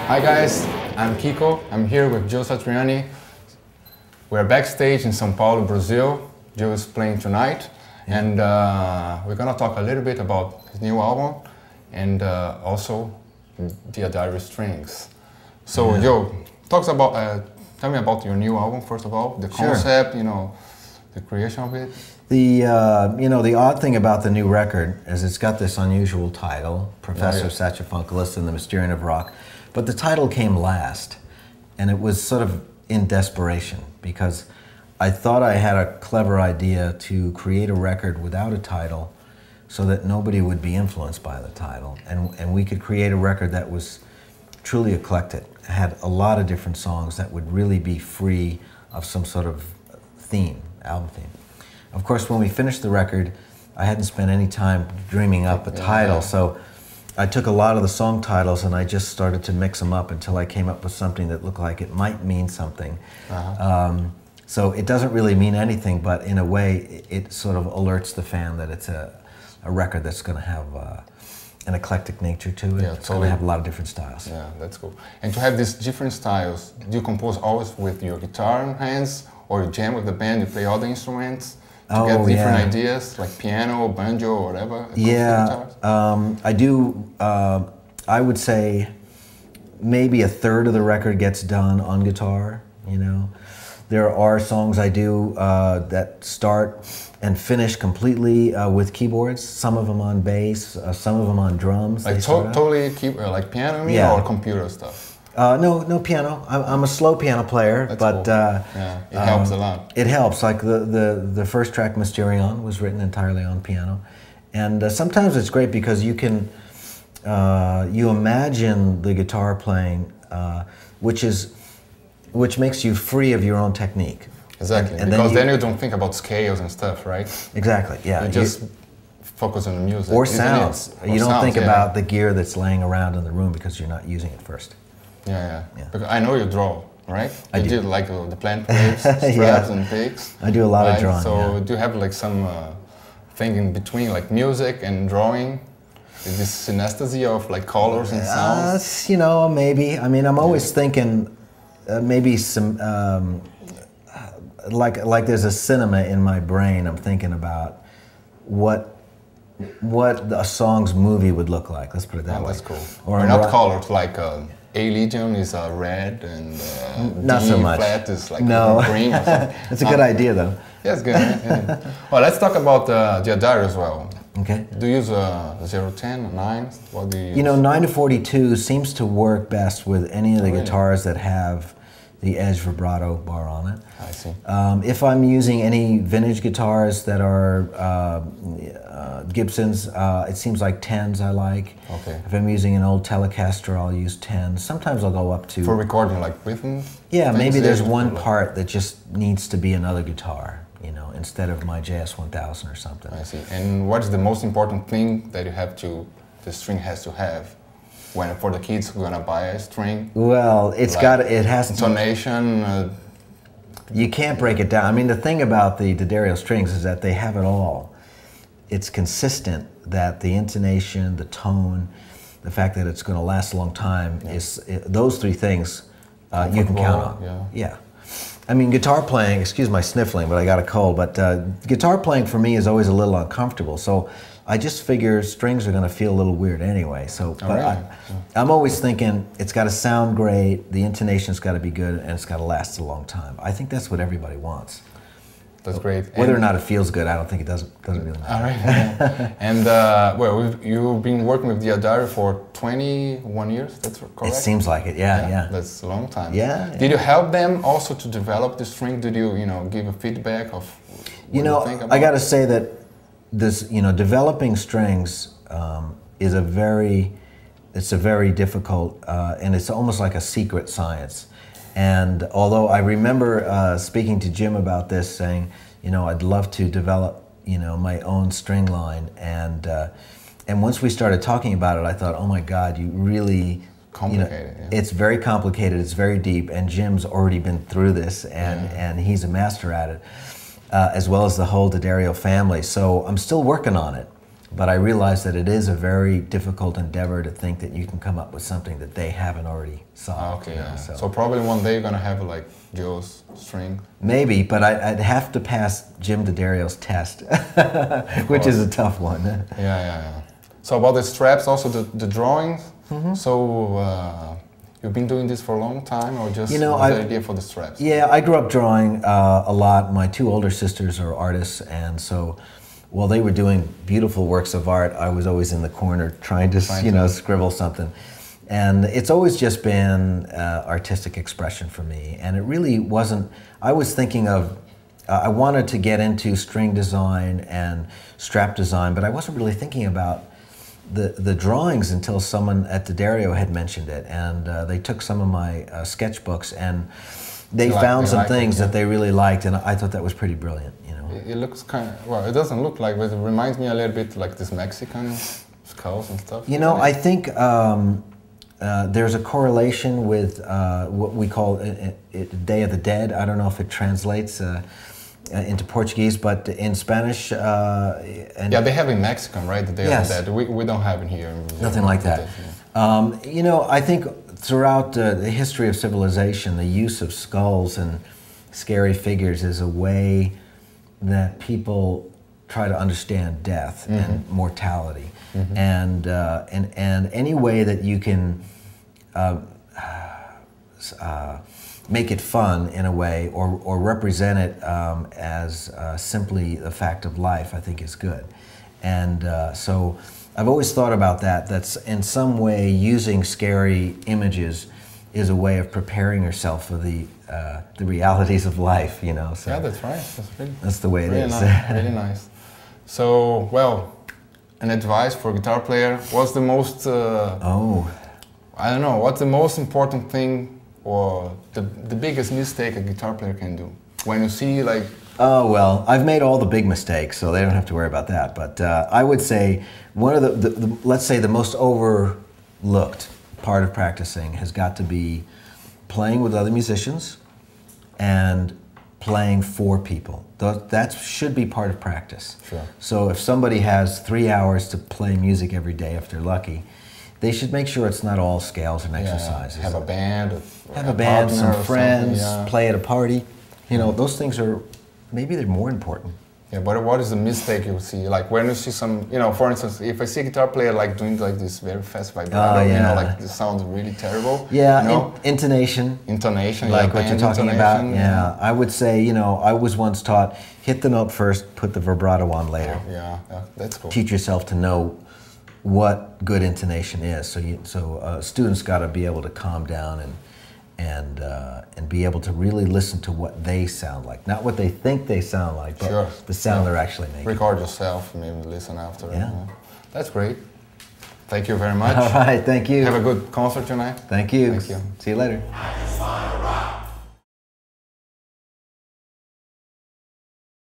Hi guys, I'm Kiko. I'm here with Joe Satriani. We're backstage in São Paulo, Brazil. Joe is playing tonight, and we're gonna talk a little bit about his new album and also the Diary Strings. So Joe, tell me about your new album first of all, the concept, you know, the creation of it. The odd thing about the new record is it's got this unusual title, Professor Saxophonist and the Mysterium of Rock. But the title came last, and it was sort of in desperation because I thought I had a clever idea to create a record without a title so that nobody would be influenced by the title, and we could create a record that was truly eclectic, had a lot of different songs that would really be free of some sort of theme, album theme. Of course, when we finished the record, I hadn't spent any time dreaming up a title, so I took a lot of the song titles and I just started to mix them up until I came up with something that looked like it might mean something. So it doesn't really mean anything, but in a way it sort of alerts the fan that it's a record that's going to have an eclectic nature to it. Yeah, it's going to have a lot of different styles. Yeah, that's cool. And to have these different styles, do you compose always with your guitar in hands, or you jam with the band, you play all the instruments? To get different ideas, like piano, banjo, or whatever? I do. I would say maybe a third of the record gets done on guitar, you know. There are songs I do that start and finish completely with keyboards, some of them on bass, some of them on drums. Like totally like piano, or computer stuff? No piano. I'm a slow piano player, but it helps a lot. It helps. Like the first track, Mysterion, was written entirely on piano, and sometimes it's great because you can you imagine the guitar playing, which makes you free of your own technique. Exactly, and because then you don't think about scales and stuff, right? Exactly. Yeah. You just focus on the music or sounds. You don't think about the gear that's laying around in the room because you're not using it first. Yeah. Because I know you draw, right? You do like the plant waves, straps and picks. I do a lot of drawing. So do you have like some thing in between, like music and drawing? Is this synesthesia of like colors and sounds? You know, maybe. I mean, I'm always thinking maybe some like there's a cinema in my brain. I'm thinking about what a song's movie would look like. Let's put it that way. That's cool. Or not colors like. A Legion is red and not D so much. Flat is like green. Or something. It's a good idea though. Yeah, it's good. Yeah. Well, let's talk about the Diary as well. Okay. Do you use 0-10, 9? What do you use? You know, 9 to 42 seems to work best with any of the guitars that have the edge vibrato bar on it. I see. If I'm using any vintage guitars that are Gibsons, it seems like 10s I like. Okay. If I'm using an old Telecaster, I'll use 10s. Sometimes I'll go up to... For recording like rhythm? Yeah, maybe there's one part that just needs to be another guitar, you know, instead of my JS 1000 or something. I see. And what's the most important thing that the string has to have? When for the kids who are gonna buy a string? Well, it has intonation. You can't break it down. I mean, the thing about the D'Addario strings is that they have it all. It's consistent that the intonation, the tone, the fact that it's going to last a long time those three things you can count on. Yeah. I mean, guitar playing. Excuse my sniffling, but I got a cold. But guitar playing for me is always a little uncomfortable. So I just figure strings are going to feel a little weird anyway. So, I'm always thinking it's got to sound great, the intonation's got to be good, and it's got to last a long time. I think that's what everybody wants. That's great. Whether or not it feels good, I don't think it doesn't really matter. All right. And well, you've been working with Diary for 21 years. That's correct. It seems like it. Yeah. That's a long time. Yeah. Did you help them also to develop the string? Did you, give a feedback of? What you think about I got to say that this, developing strings is a very difficult and it's almost like a secret science. And although I remember speaking to Jim about this, saying, I'd love to develop, my own string line. And once we started talking about it, I thought, oh my God, you really complicated. It's very complicated. It's very deep, and Jim's already been through this, and he's a master at it, as well as the whole D'Addario family. So I'm still working on it, but I realize that it is a very difficult endeavor to think that you can come up with something that they haven't already solved. Okay, so probably one day you're gonna have like Joe's string. Maybe, but I'd have to pass Jim D'Addario's test, which is a tough one. Yeah. So about the straps, also the drawings. So you've been doing this for a long time, or just the idea for the straps? Yeah, I grew up drawing a lot. My two older sisters are artists, and so while they were doing beautiful works of art, I was always in the corner trying to scribble something. And it's always just been artistic expression for me. And it really wasn't, I was thinking of, I wanted to get into string design and strap design, but I wasn't really thinking about the drawings until someone at D'Addario had mentioned it. And they took some of my sketchbooks, and they found some things that they really liked, and I thought that was pretty brilliant. It looks kind of, well, it doesn't look like, but it reminds me a little bit like this Mexican skulls and stuff. I think there's a correlation with what we call Day of the Dead. I don't know if it translates into Portuguese, but in Spanish... yeah, they have in Mexican, right? The Day of the Dead. We don't have it here. Nothing like that. I think throughout the history of civilization, the use of skulls and scary figures is a way that people try to understand death and mortality, and any way that you can make it fun in a way, or represent it as simply the fact of life, I think is good. And so I've always thought about that. That's in some way using scary images is a way of preparing yourself for the realities of life, So yeah, that's right. That's the way it is. Nice, really nice. So, well, an advice for a guitar player. What's the most? I don't know. What's the most important thing, or the biggest mistake a guitar player can do when you see like? Oh well, I've made all the big mistakes, so they don't have to worry about that. But I would say one of the let's say the most overlooked part of practicing has got to be playing with other musicians and playing for people. That should be part of practice. Sure. So if somebody has 3 hours to play music every day, if they're lucky, they should make sure it's not all scales and exercises. Have a band. Have a band, some friends, play at a party. Those things are, maybe they're more important. Yeah, but what is the mistake you see? Like when you see some, for instance, if I see a guitar player like doing like this very fast vibrato, like this sounds really terrible. Yeah, intonation. Intonation, like what you're talking about. Yeah, I would say, I was once taught, hit the note first, put the vibrato on later. Yeah, that's cool. Teach yourself to know what good intonation is. So students got to be able to calm down and be able to really listen to what they sound like, not what they think they sound like, but the sound they're actually making. Record yourself, maybe listen after. Yeah. That's great. Thank you very much. All right, thank you. Have a good concert tonight. Thank you. Thank you. See you later.